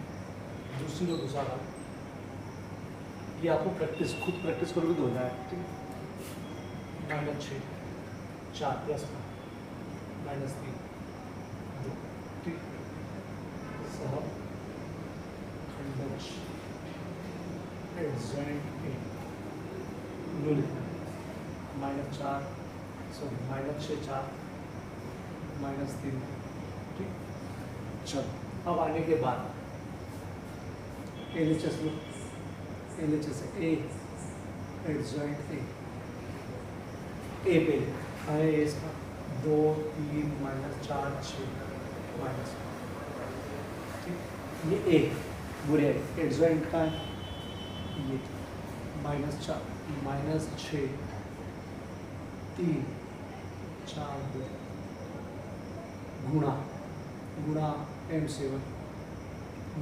Speaker 1: दूसरी रो दूसरा वाला। ये आपको खुद प्रैक्टिस करोगे तो हो जाएगा। ठीक है, -6 4 प्लस का -3 2 ठीक सह खंडज एडजॉइंट ए न्यू लिखना -4 सॉरी -6 4 -3 ठीक। चलो अब आने के बाद LHS low, LHS A adjoint A पे है इसका 2 3 -4 6 माइनस ठीक ये ए बुरे एडजॉइंट का है ये -4 -6 3 4 2 गुणा M7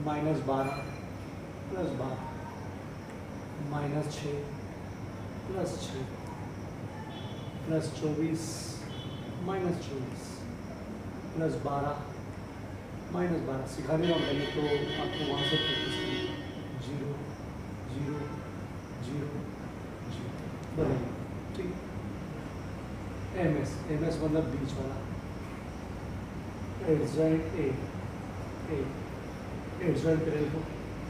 Speaker 1: -12 +12 -6 +6 +24 -24 +12 -12 सिखाने का पहले तो आपको वहाँ से प्रैक्टिस करनी 0 0 0 0 बनेगा ठीक। MS मतलब बीच वाला एडजॉइंट ए एडजॉइंट करें तो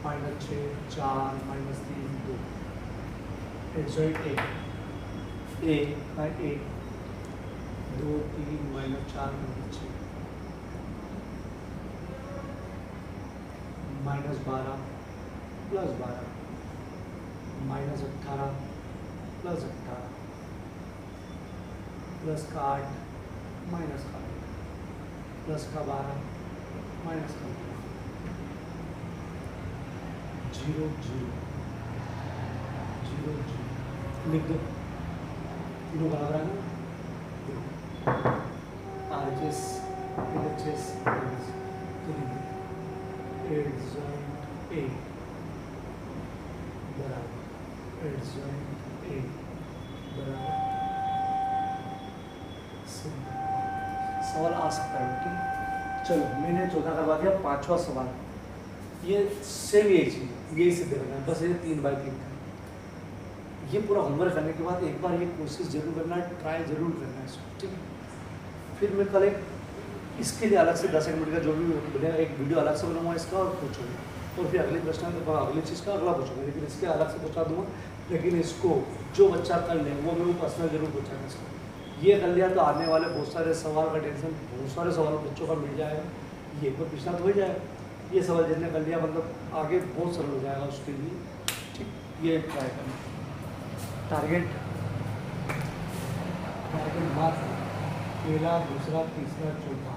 Speaker 1: -6 4 -3 2 एडजॉइंट ए का 1 2 3 -4 -6 -12 +12 -18 +18 प्लस का 8 माइनस का 8 प्लस का 12 माइनस का 0 0 0 0 लिख दो तीनों बराबर है ना RHS LHS तो लिख दो एडजॉइंट ए बराबर एडजॉइंट ए बराबर सवाल आ सकता है ठीक। चलो मैंने चौथा करवा दिया। पांचवा सवाल ये सेम यही चीज ये सिद्ध करना है बस ये 3/3 का। ये पूरा होमवर्क करने के बाद एक बार ये कोशिश जरूर करना है ट्राई जरूर करना है इसको ठीक है। फिर मैं कल एक इसके लिए अलग से 10 मिनट का जो भी बनेगा एक वीडियो अलग से बनाऊंगा इसका और पूछूंगा और फिर अगले प्रश्न अगली चीज़ का अगला पूछूंगा लेकिन इसके अलग से पूछा दूंगा। लेकिन इसको जो बच्चा कर ले वो मैं वो पर्सनल जरूर पूछाऊंगा इसको। ये कर लिया तो आने वाले बहुत सारे सवाल का टेंशन बहुत सारे सवाल बच्चों का मिल जाएगा। ये तो पिछला तो हो जाएगा ये सवाल जिसने कर लिया मतलब आगे बहुत सरल हो जाएगा उसके लिए ठीक। ये ट्राई करना टारगेट मार्क पहला दूसरा तीसरा चौथा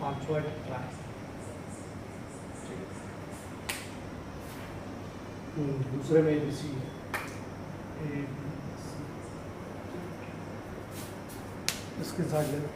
Speaker 1: पांचवा ट्राई दूसरे में ABC है इसके साथ ले लो